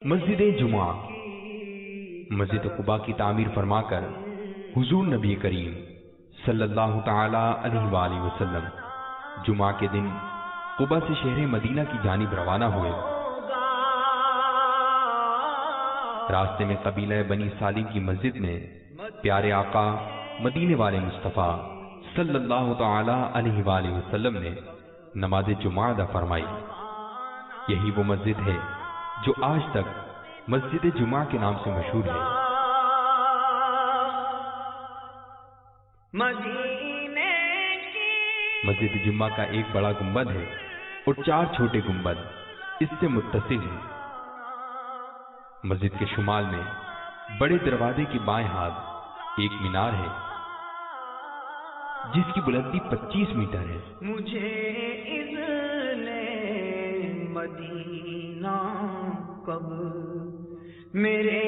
مسجد جمعہ مسجد قباء کی تعمیر فرما کر حضور نبی کریم صلی اللہ تعالی علیہ وآلہ وسلم جمعہ کے دن قباء سے شہر مدینہ کی جانب روانہ ہوئے۔ راستے میں قبیلہ بنی سالم کی مسجد میں پیارے آقا مدینے والے مصطفیٰ صلی اللہ تعالی علیہ وآلہ وسلم نے نماز جمعہ ادا فرمائی۔ یہی وہ مسجد ہے جو آج تک مسجد جمعہ کے نام سے مشہور ہے۔ مسجد جمعہ کا ایک بڑا گنبد ہے اور 4 چھوٹے گنبد اس سے متصل ہیں۔ مسجد کے شمال میں بڑے دروازے کے بائیں ہاتھ ایک مینار ہے جس کی بلندی 25 میٹر ہے۔ مجھے اذن مدینہ کب میرے